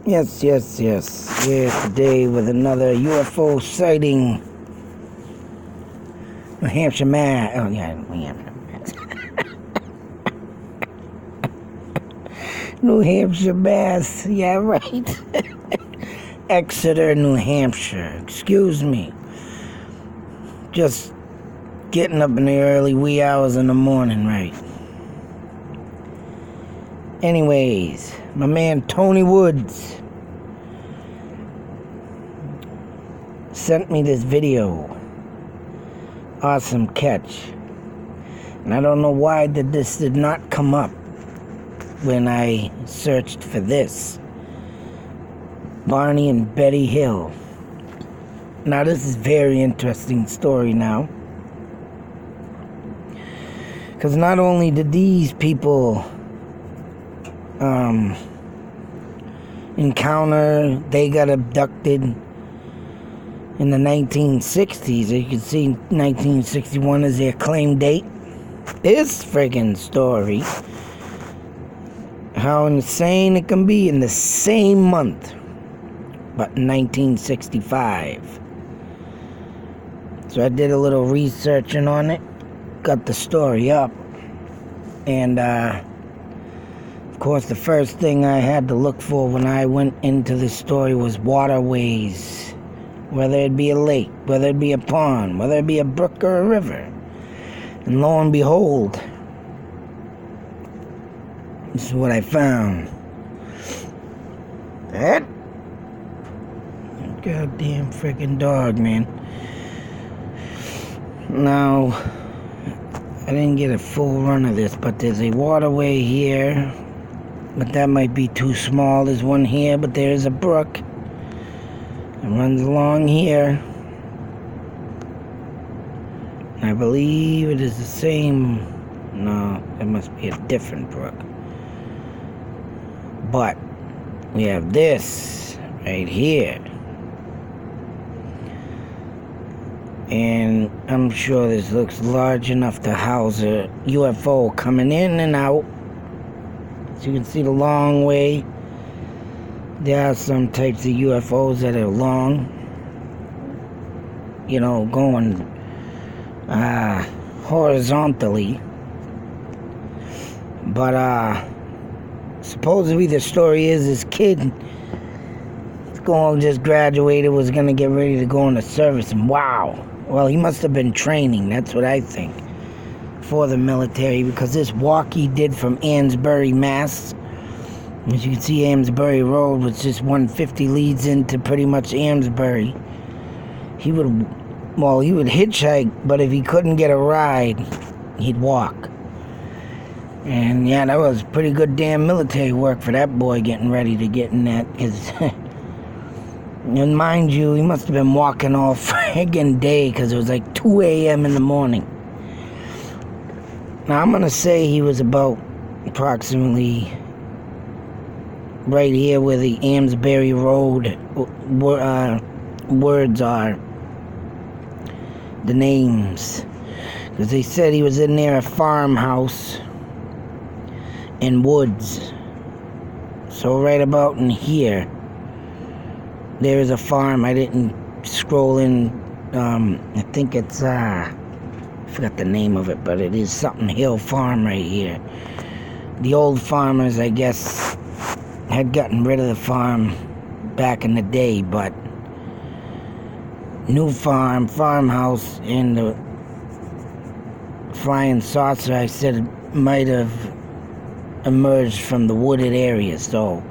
Yes. Here today with another UFO sighting. New Hampshire, Mass. Oh, yeah, New Hampshire, Mass. New Hampshire, Mass. Yeah, right. Exeter, New Hampshire. Excuse me. Just getting up in the early wee hours in the morning, right? Anyways, my man Tony Woods sent me this video. Awesome catch. And I don't know why this did not come up when I searched for this. Barney and Betty Hill. Now this is a very interesting story now. Because not only did these people encounter, they got abducted in the 1960s. You can see 1961 is their claim date. This friggin' story, how insane it can be in the same month, but 1965. So I did a little researching on it, got the story up, and of course the first thing I had to look for when I went into this story was waterways. Whether it be a lake, whether it be a pond, whether it be a brook or a river. And lo and behold, this is what I found. That goddamn freaking dog, man. Now, I didn't get a full run of this, but there's a waterway here, but that might be too small. There's one here, but there is a brook. It runs along here. I believe it is the same. No, it must be a different brook. But we have this right here. And I'm sure this looks large enough to house a UFO coming in and out. As you can see the long way. There are some types of UFOs that are long, you know, going horizontally. But supposedly the story is this kid just graduated, was going to get ready to go into service, and wow. Well, he must have been training, that's what I think, for the military, because this walk he did from Amesbury, Mass. As you can see, Amesbury Road, which just 150 leads into pretty much Amesbury. He would hitchhike, but if he couldn't get a ride, he'd walk. And yeah, that was pretty good damn military work for that boy getting ready to get in that, because, and mind you, he must have been walking all friggin' day, because it was like 2 a.m. in the morning. Now, I'm going to say he was about approximately right here where the Amesbury Road words are, the names, because they said he was in there, a farmhouse in woods. So right about in here, there is a farm. I didn't scroll in. I think it's I forgot the name of it, but it is something Hill Farm right here. The old farmers, I guess, had gotten rid of the farm back in the day, but new farmhouse, and the flying saucer, I said, might have emerged from the wooded area. So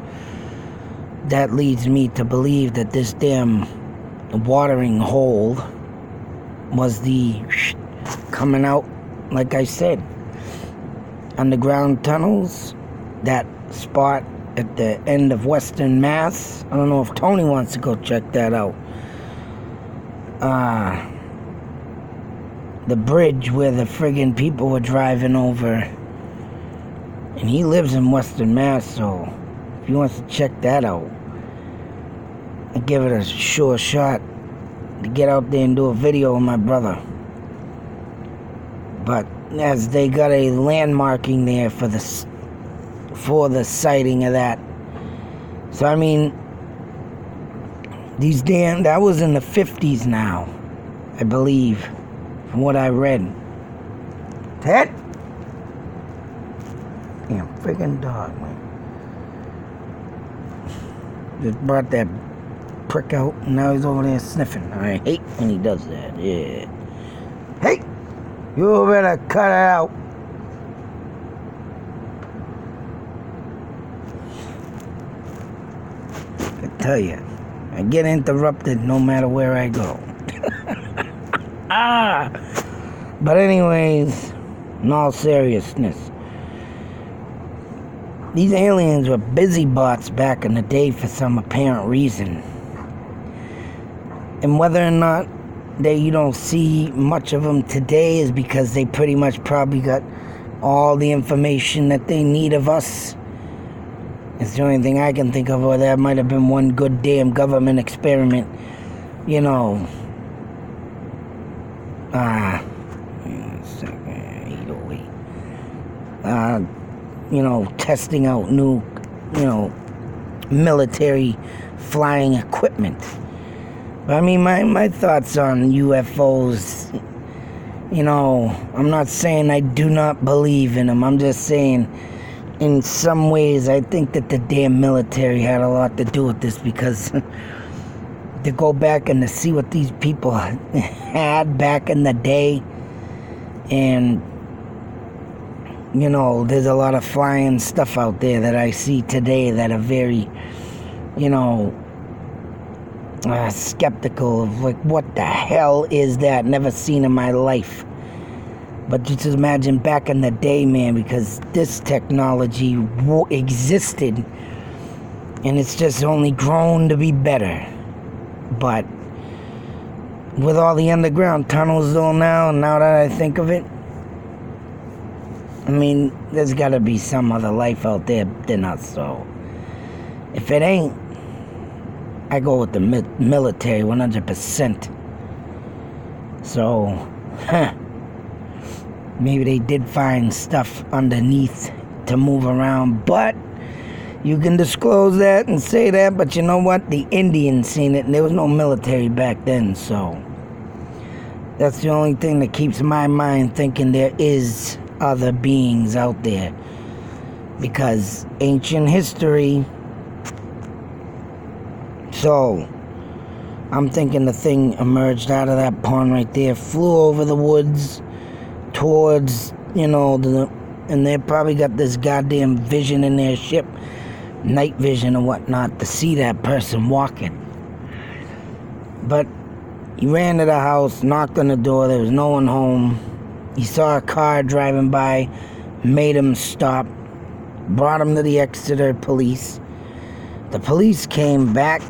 that leads me to believe that this damn watering hole was the coming out, like I said, underground tunnels, that spot at the end of Western Mass. I don't know if Tony wants to go check that out. The bridge where the friggin' people were driving over. And he lives in Western Mass, so if he wants to check that out, I'd give it a sure shot to get out there and do a video with my brother. But as they got a landmarking there for the sighting of that. So I mean, That was in the 50s now, I believe, from what I read. Ted? Damn friggin' dog, man. Just brought that prick out, and now he's over there sniffing. I hate when he does that, yeah. Hey! You better cut it out. I tell you, I get interrupted no matter where I go. But anyways, in all seriousness, these aliens were busy bots back in the day for some apparent reason. And whether or not you don't see much of them today is because they pretty much probably got all the information that they need of us. It's the only thing I can think of, or that might have been one good damn government experiment. You know. 808. You know, testing out new, military flying equipment. But I mean, my thoughts on UFOs, I'm not saying I do not believe in them. I'm just saying, in some ways, I think that the damn military had a lot to do with this, because to go back and to see what these people had back in the day, and, there's a lot of flying stuff out there that I see today that are very, skeptical of, like, what the hell is that? Never seen in my life. But just imagine back in the day, man, because this technology existed, and it's just only grown to be better. But with all the underground tunnels though now that I think of it, I mean, there's got to be some other life out there than us. So if it ain't, I go with the military 100%. So, maybe they did find stuff underneath to move around, but you can disclose that and say that, but you know what? The Indians seen it, and there was no military back then, so that's the only thing that keeps my mind thinking there is other beings out there, because ancient history. So I'm thinking the thing emerged out of that pond right there, flew over the woods towards, and they probably got this goddamn vision in their ship, night vision and whatnot, to see that person walking. But he ran to the house, knocked on the door, there was no one home. He saw a car driving by, made him stop, brought him to the Exeter police. The police came back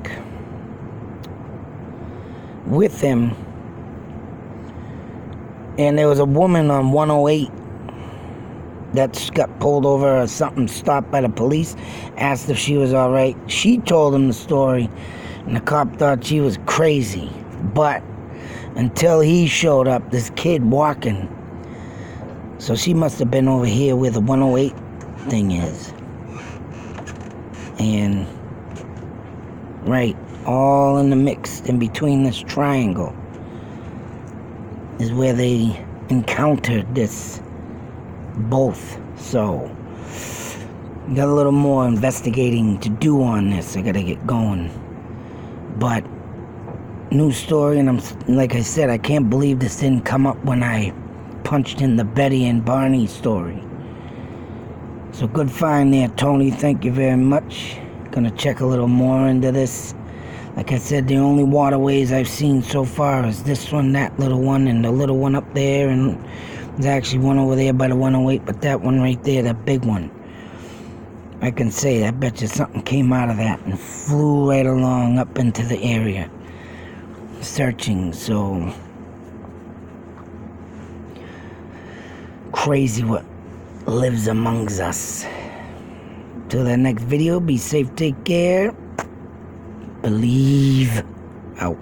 with him, and there was a woman on 108 that got pulled over or something, stopped by the police, asked if she was all right. She told him the story, and the cop thought she was crazy. But until he showed up, this kid walking, so she must have been over here where the 108 thing is. And right, all in the mix, in between this triangle, is where they encountered this both. So got a little more investigating to do on this. I gotta get going. But new story, and like I said, I can't believe this didn't come up when I punched in the Betty and Barney story. So good find there, Tony. Thank you very much. Gonna check a little more into this. Like I said, the only waterways I've seen so far is this one, that little one, and the little one up there, and there's actually one over there by the 108, but that one right there, that big one, I can say, I bet you something came out of that and flew right along up into the area, searching. So crazy what lives amongst us. Till the next video, be safe, take care, believe out.